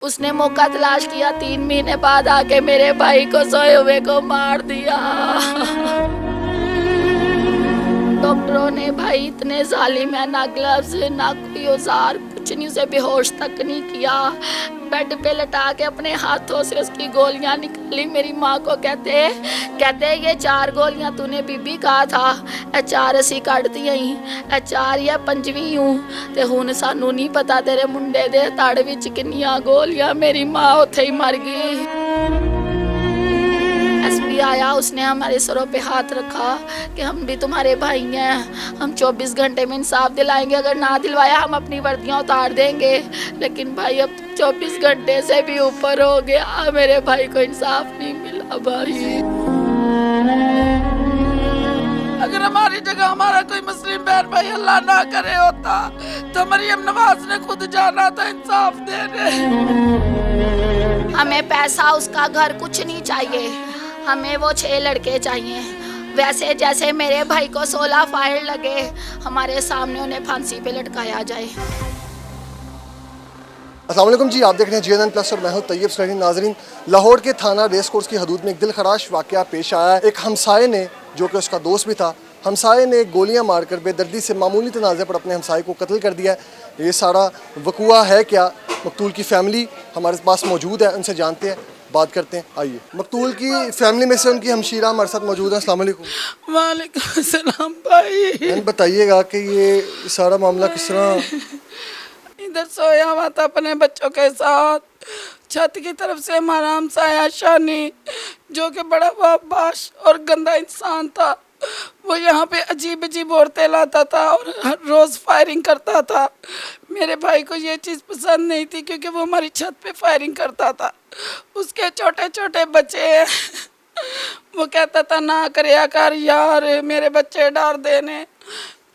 उसने मौका तलाश किया, 3 महीने बाद आके मेरे भाई को सोए हुए को मार दिया। डॉक्टरों ने भाई इतने जालिम है, ना ग्लव्स ना कोई औजार, कुछ नहीं, उसे बेहोश तक नहीं किया। बेड पे लटा के अपने हाथों से उसकी गोलियां निकाली। मेरी माँ को कहते ये 4 गोलियां तूने बीबी कहा था, ए 4 असी कढ़ती ही, ए 4 या 5वीं हूँ ते हुण सानू नहीं पता तेरे मुंडे दे तड़ विच किन्नियां गोलियां। मेरी माँ उत्थे ही मर गई। एसपी आया, उसने हमारे सरों पे हाथ रखा कि हम भी तुम्हारे भाई हैं, हम 24 घंटे में इंसाफ दिलाएंगे, अगर ना दिलवाया हम अपनी वर्दियां उतार देंगे। लेकिन भाई अब 24 घंटे से भी ऊपर हो गया, मेरे भाई को इंसाफ नहीं मिला। भाई अगर हमारी जगह हमारा कोई मुस्लिम बहन भाई अल्लाह ना करे होता तो मरियम नवाज ने खुद जाना था इंसाफ देने। हमें पैसा, उसका घर, कुछ नहीं चाहिए, हमें वो 6 लड़के चाहिए। वैसे जैसे मेरे भाई को 16 फायर लगे, हमारे सामने उन्हें फांसी पे लटकाया जाए। अस्सलाम वालेकुम जी, आप देख रहे हैं GNN प्लस और मैं हूं तैयब सुनैनी। नाजरीन, लाहौर के थाना रेस कोर्स की हदूद में एक दिलखराश वाक़या पेश आया है। एक हमसाये ने, जो कि उसका दोस्त भी था, हमसाये ने गोलियां मारकर बेदर्दी से मामूली तनाज़े पर अपने हमसाये को कत्ल कर दिया है। ये सारा वक़ुआ है क्या? मकतूल की फैमिली हमारे पास मौजूद है, उनसे जानते हैं, बात करते हैं। आइए, मकतूल की फैमिली में से उनकी हमशीरा हमारे साथ मौजूद है। अस्सलाम वालेकुम। वालेकुम सलाम भाई। बताइएगा कि ये सारा मामला किस तरह? इधर सोया हुआ था अपने बच्चों के साथ, छत की तरफ से हमारा हमसाया शानी, जो कि बड़ा बदमाश और गंदा इंसान था, वो यहाँ पे अजीब अजीब औरतें लाता था और हर रोज़ फायरिंग करता था। मेरे भाई को ये चीज़ पसंद नहीं थी क्योंकि वो हमारी छत पे फायरिंग करता था। उसके छोटे छोटे बच्चे हैं, वो कहता था ना करया कर यार, मेरे बच्चे डर देने।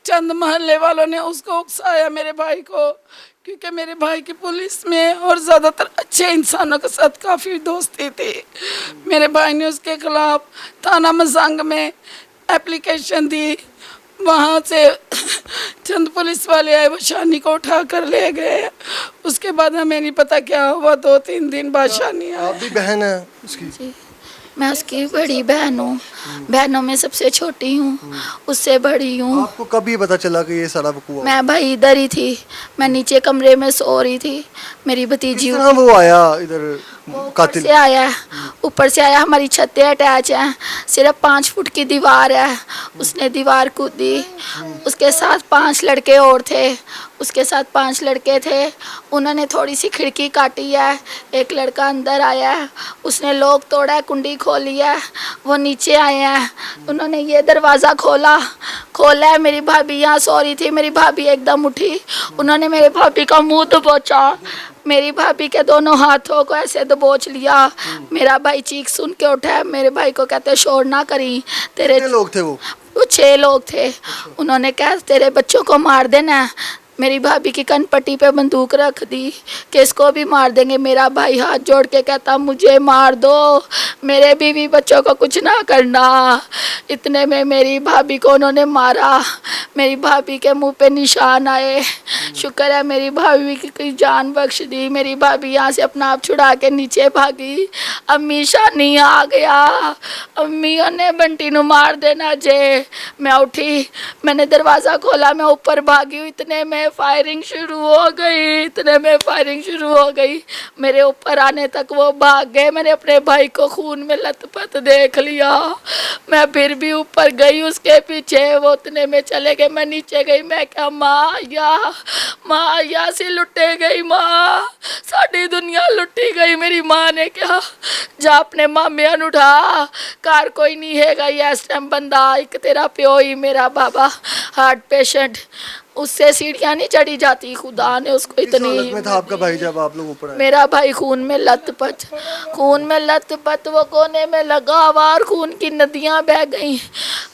चंद मोहल्ले वालों ने उसको उकसाया मेरे भाई को, क्योंकि मेरे भाई की पुलिस में और ज़्यादातर अच्छे इंसानों के साथ काफ़ी दोस्ती थी। मेरे भाई ने उसके खिलाफ थाना मजंग में एप्लीकेशन दी, वहाँ से चंद पुलिस वाले आए, वो शानी को उठा कर ले गए। उसके बाद हमें नहीं पता क्या हुआ, 2-3 दिन बाद शानी आई। आप भी बहन है उसकी? जी, मैं उसकी बड़ी बहन हूँ, बहनों में सबसे छोटी हूँ, उससे बड़ी हूँ। आपको कभी पता चला कि ये सारा वक़ुआ? मैं भाई इधर ही थी, मैं नीचे कमरे में सो रही थी, मेरी भतीजी किस तरह वो आया इधर कातिल? से आया, ऊपर से आया। हमारी छतें अटैच हैं, सिर्फ 5 फुट की दीवार है, उसने दीवार कूदी। उसके साथ 5 लड़के और थे, उसके साथ 5 लड़के थे, उन्होंने थोड़ी सी खिड़की काटी है, एक लड़का अंदर आया है, उसने लॉक तोड़ा है, कुंडी खोली है, वो नीचे आए हैं, उन्होंने ये दरवाज़ा खोला है। मेरी भाभी यहाँ सो रही थी, मेरी भाभी एकदम उठी, उन्होंने मेरे भाभी का मुंह दबोचा, मेरी भाभी के दोनों हाथों को ऐसे दबोच लिया। मेरा भाई चीख सुन के उठा, मेरे भाई को कहते शोर ना करी, तेरे लोग थे वो? 6 लोग थे। उन्होंने कहा तेरे बच्चों को मार देना। मेरी भाभी की कनपट्टी पे बंदूक रख दी कि इसको भी मार देंगे। मेरा भाई हाथ जोड़ के कहता मुझे मार दो, मेरे बीवी बच्चों को कुछ ना करना। इतने में मेरी भाभी को उन्होंने मारा, मेरी भाभी के मुंह पे निशान आए। शुक्र है मेरी भाभी की जान बख्श दी। मेरी भाभी यहाँ से अपना आप छुड़ा के नीचे भागी। अम्मी शानी आ गया, अम्मी ने बंटी नू मार देना जे। मैं उठी, मैंने दरवाज़ा खोला, मैं ऊपर भागी हूँ, इतने में फायरिंग शुरू हो गई। मेरे ऊपर आने तक वो भाग गए। मैंने अपने भाई को खून में लथपथ देख लिया। मैं फिर भी ऊपर गई उसके पीछे, वो उतने में चले गए। मैं नीचे गई, मैं क्या माँ या से लुटे गई, माँ साड़ी दुनिया लुटी गई। मेरी माँ ने क्या, जा अपने मामिया नु उठा, कार कोई नहीं हैगा इस टाइम बंदा, एक तेरा प्यो ही मेरा बाबा हार्ट पेशेंट, उससे सीढ़ियाँ नहीं चढ़ी जाती। खुदा ने उसको इतनी में था आपका भाई जब आप लोग ऊपर आए? मेरा भाई खून में लथपथ, वो कोने में लगा हुआ और खून की नदियाँ बह गई।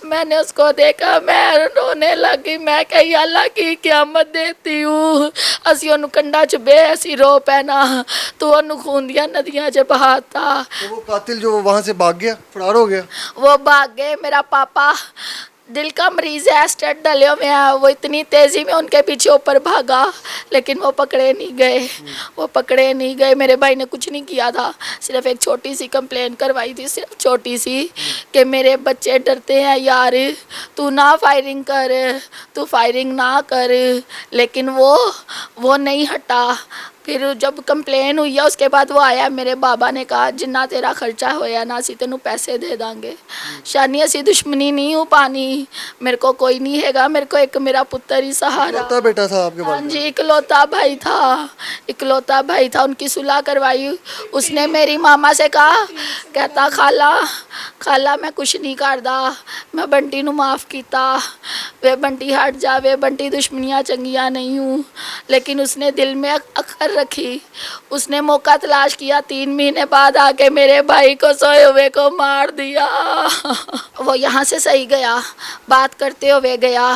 मैंने उसको देखा, मैं रोने लगी। मैं कही अल्लाह की क़यामत देती हूँ, असी ओनू कंडा च बे असी रो पैना, तो ओनू खून दिया नदियाँ च बहाता। तो वो कातिल जो वहाँ से भाग गया, फरार हो गया? वो भाग गए। मेरा पापा दिल का मरीज है, स्टेट डले हुए हैं। वो इतनी तेज़ी में उनके पीछे ऊपर भागा, लेकिन वो पकड़े नहीं गए। वो पकड़े नहीं गए। मेरे भाई ने कुछ नहीं किया था, सिर्फ एक छोटी सी कंप्लेन करवाई थी, सिर्फ छोटी सी, कि मेरे बच्चे डरते हैं यार, तू ना फायरिंग कर, तू फायरिंग ना कर। लेकिन वो नहीं हटा। फिर जब कंप्लेन हुई है उसके बाद वो आया, मेरे बाबा ने कहा जिन्ना तेरा खर्चा होया ना असी तेनू पैसे दे दांगे। शानी असी दुश्मनी नहीं हो पानी, मेरे को कोई नहीं हैगा, मेरे को एक मेरा पुत्र ही सहारा। इकलौता बेटा था आपके हाँ पास? जी, इकलौता भाई था, इकलौता भाई था। उनकी सुलह करवाई। उसने मेरी मामा से कहा, कहता खाला खाला मैं कुछ नहीं करदा, मैं बंटी नू माफ़ कीता, वे बंटी हट जा, वे बंटी दुश्मनियाँ चंगियाँ नहीं हूँ। लेकिन उसने दिल में अखर रखी। उसने मौका तलाश किया, 3 महीने बाद आके मेरे भाई को सोए हुए को मार दिया। वो यहाँ से सही गया, बात करते हुए गया,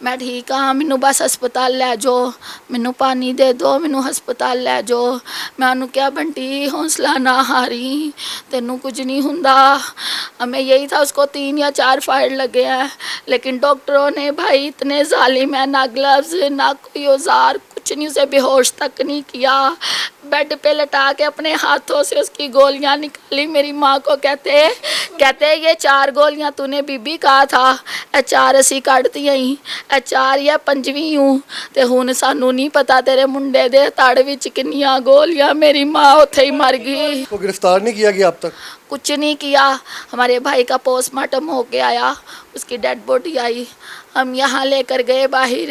मैं ठीक हाँ, मैनू बस हस्पताल लै जाओ, मैनू पानी दे दो, मैनू हस्पताल लै जाओ। मैं उन्होंने क्या बंटी हौसला ना हारी, तेनू कुछ नहीं हुंदा। हमें यही था, उसको 3 या 4 फायर लगे हैं, लेकिन डॉक्टरों ने भाई इतने जालिम है, ना ग्लव्स ना कोई औजार, कुछ नहीं, उसे बेहोश तक नहीं किया। बेड पे लटा के अपने हाथों से उसकी गोलियां निकाली। मेरी माँ को कहते ये 4 गोलियां तूने बीबी कहा था, ए 4 असी कढ़ती ही, ए 4 या 5वीं हूँ, ते हुण सानू नहीं पता तेरे मुंडे दे तड़ विच किन्नियां गोलियां। मेरी माँ उत्थे ही मर गई। को गिरफ्तार नहीं किया गया अब तक? कुछ नहीं किया। हमारे भाई का पोस्टमार्टम होके आया, उसकी डेड बॉडी आई, हम यहाँ लेकर गए बाहर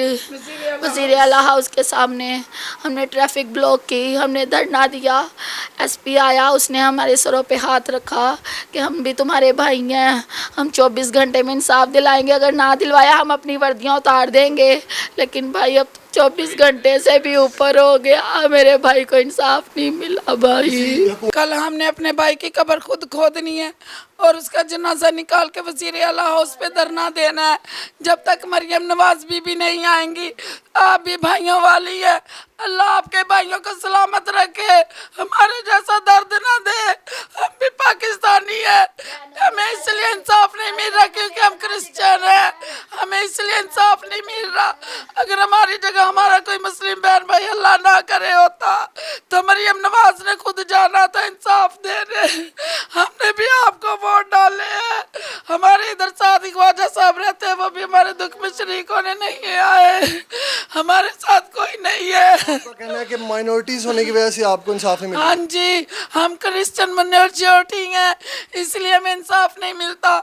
वज़ीर आला हाउस के सामने। हमने ट्रैफिक ब्लॉक की, हमने धरना दिया। एसपी आया, उसने हमारे सरों पे हाथ रखा कि हम भी तुम्हारे भाई हैं, हम 24 घंटे में इंसाफ दिलाएंगे, अगर ना दिलवाया हम अपनी वर्दियाँ उतार देंगे। लेकिन भाई अब 24 घंटे से भी ऊपर हो गया, मेरे भाई को इंसाफ नहीं मिला भाई। कल हमने अपने भाई की कब्र खुद खोदनी है और उसका जनाजा निकाल के वज़ीर आला हाउस पे धरना देना है। जब तक मरियम नवाज बीबी नहीं आएंगी, आप भी भाइयों वाली है, अल्लाह आपके भाइयों को सलामत रखे, हमारे जैसा दर्द ना दे। हम भी पाकिस्तानी है, हमें इसलिए इंसाफ नहीं मिल रहा क्योंकि हम क्रिश्चियन हैं, हमें इसलिए इंसाफ नहीं मिल रहा। अगर हमारी जगह हमारा कोई मुस्लिम बहन भाई अल्लाह ना करे होता तो मरियम नवाज ने खुद जाना था इंसाफ देने। हमने भी आपको वोट डाले हैं। हमारे इधर सादी ख्वाजा साहब रहते हैं, वो भी हमारे दुख में शरीक होने नहीं आए, हमारे साथ कोई नहीं है। आपका कहना है कि माइनॉरिटीज होने की वजह से आपको इंसाफ नहीं मिला? हाँ जी, हम क्रिश्चियन माइनॉरिटी हैं, इसलिए हमें इंसाफ नहीं मिलता।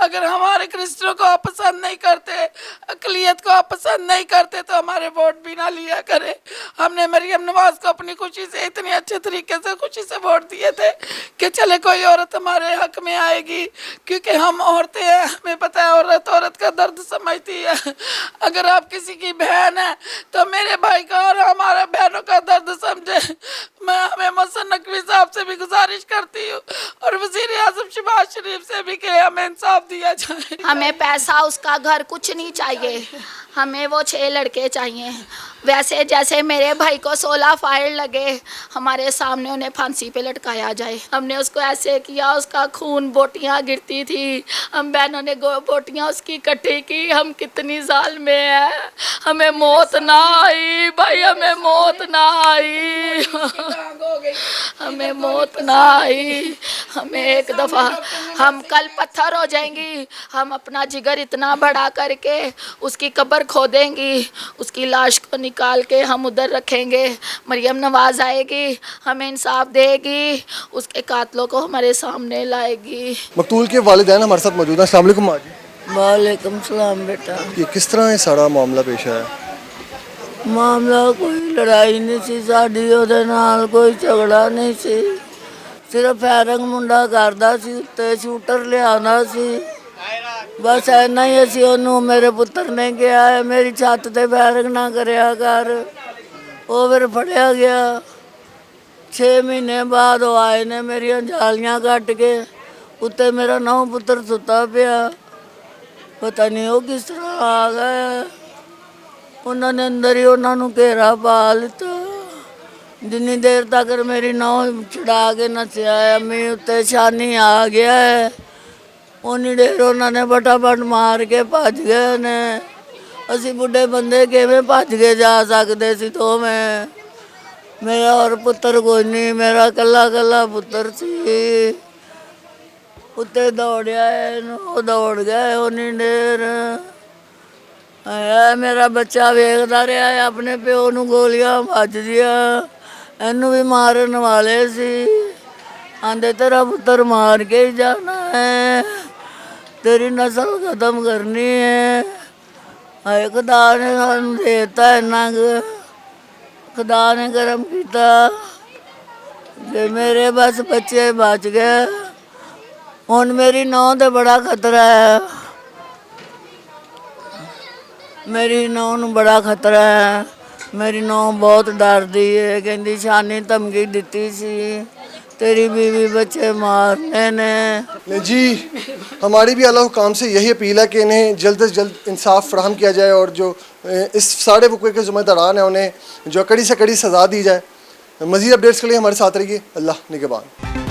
अगर हमारे क्रिश्चियनों को आप पसंद नहीं करते, अकलियत को आप पसंद नहीं करते, तो हमारे वोट भी ना लिया करें। हमने मरियम नवाज को अपनी खुशी से, इतने अच्छे तरीके से खुशी से वोट दिए थे कि चले कोई औरत हमारे हक में आएगी, क्योंकि हम औरतें हैं, हमें पता है औरत औरत का दर्द समझती है। अगर आप किसी की बहन है तो मेरे भाई का और हमारे बहनों का दर्द समझे। मैं हमें मोहसिन नकवी साहब से भी गुजारिश करती हूँ और वज़ीर आज़म शहबाज शरीफ से भी कि हमें इंसाफ दिया जाए। हमें पैसा, उसका घर कुछ नहीं चाहिए, हमें वो 6 लड़के चाहिए। वैसे जैसे मेरे भाई को 16 फायर लगे, हमारे सामने उन्हें फांसी पे लटकाया जाए। हमने उसको ऐसे किया, उसका खून बोटियाँ गिरती थी, हम बहनों ने बोटियाँ उसकी इकट्ठी की। हम कितनी साल में है, हमें मौत ना आई भाई, हमें मौत ना आई, हमें मौत ना आई। हमें एक दफ़ा, हम कल पत्थर हो जाएंगी, हम अपना जिगर इतना बड़ा करके उसकी कब्र खोदेंगी, उसकी लाश को निकाल के हम उधर रखेंगे। मरियम नवाज आएगी, हमें इंसाफ देगी, उसके कातलों को हमारे सामने लाएगी। मकतूल के वालिदैन हमारे साथ मौजूद हैं। अस्सलाम वालेकुम माँ जी। वालेकुम सलाम बेटा। ये किस तरह ये सारा मामला पेश आया? मामला कोई लड़ाई नहीं सी साडी, ਉਹਦੇ ਨਾਲ कोई झगड़ा नहीं सी, सिर्फ फैरिंग मुंडा करदा सी, उत्ते शूटर लिआंदा सी, बस इन्ना ही। असी ਉਹਨੂੰ मेरे पुत्र ने कहा है मेरी छत ते फैरिंग ना करिया कर, वो फिर फड़िया गया। 6 महीने बाद वो आए ने मेरिया जालियां कट के, उत्ते मेरा 9 पुत्र सुता पिया, पता नहीं वो किस तरह आ गया। उन्होंने अंदर ही उन्होंने घेरा पा लिता। जिन्नी देर तक मेरी नौ चढ़ा के नसिया है, अम्मी उत्ते शानी आ गया है, ਉਨੀ ਦੇਰ ਉਹਨਾਂ ਨੇ ਫਟਾਫਟ ਮਾਰ ਕੇ ਭੱਜ ਗਏ ਨੇ। ਅਸੀਂ ਬੁੱਢੇ ਬੰਦੇ ਕਿਵੇਂ ਭੱਜ ਕੇ ਜਾ ਸਕਦੇ ਸੀ ਦੋਵੇਂ। ਮੇਰਾ ਹੋਰ ਪੁੱਤਰ ਕੋਈ ਨਹੀਂ, ਮੇਰਾ ਕੱਲਾ ਕੱਲਾ ਪੁੱਤਰ ਸੀ। ਉੱਤੇ ਦੌੜਿਆ ਇਹਨੂੰ, ਉਹ ਦੌੜ ਗਏ ਉਨੀ ਦੇਰ। ਆਇਆ ਮੇਰਾ ਬੱਚਾ ਵੇਖਦਾ ਰਿਹਾ ਆਪਣੇ ਪਿਓ ਨੂੰ ਗੋਲੀਆਂ ਵੱਜਦੀਆਂ, ਇਹਨੂੰ ਵੀ ਮਾਰਨ ਵਾਲੇ ਸੀ। ਆਂਦੇ ਤੇਰਾ ਪੁੱਤਰ ਮਾਰ ਕੇ ਹੀ ਜਾਣਾ ਹੈ, ਤੇਰੀ ਨਸਲ ਖਤਮ ਕਰਨੀ ਹੈ। ਹਾਏ ਖੁਦਾ ਨੇ ਸਾਨੂੰ ਦੇਤਾ ਇੰਨਾ ਕੁ, ਖੁਦਾ ਨੇ ਕਰਮ ਕੀਤਾ ਜੇ ਮੇਰੇ ਬਸ ਬੱਚੇ ਬਚ ਗਏ। ਹੁਣ ਮੇਰੀ ਨੌਂ ਤੇ ਬੜਾ ਖਤਰਾ ਹੈ, ਮੇਰੀ ਨੌਂ ਨੂੰ ਬੜਾ ਖਤਰਾ ਹੈ। ਮੇਰੀ ਨੌਂ ਬਹੁਤ ਡਰਦੀ ਹੈ, ਕਹਿੰਦੀ ਸ਼ਾਨੀ ਧਮਕੀ ਦਿੱਤੀ ਸੀ तेरी बीवी बच्चे मारने ने। जी हमारी भी आला हुकाम से यही अपील है कि इन्हें जल्द से जल्द इंसाफ फराहम किया जाए और जो इस सारे वक़्वे के ज़िम्मेदारान हैं उन्हें जो कड़ी से कड़ी सज़ा दी जाए। मज़ीद अपडेट्स के लिए हमारे साथ रहिए। अल्लाह निगहबान।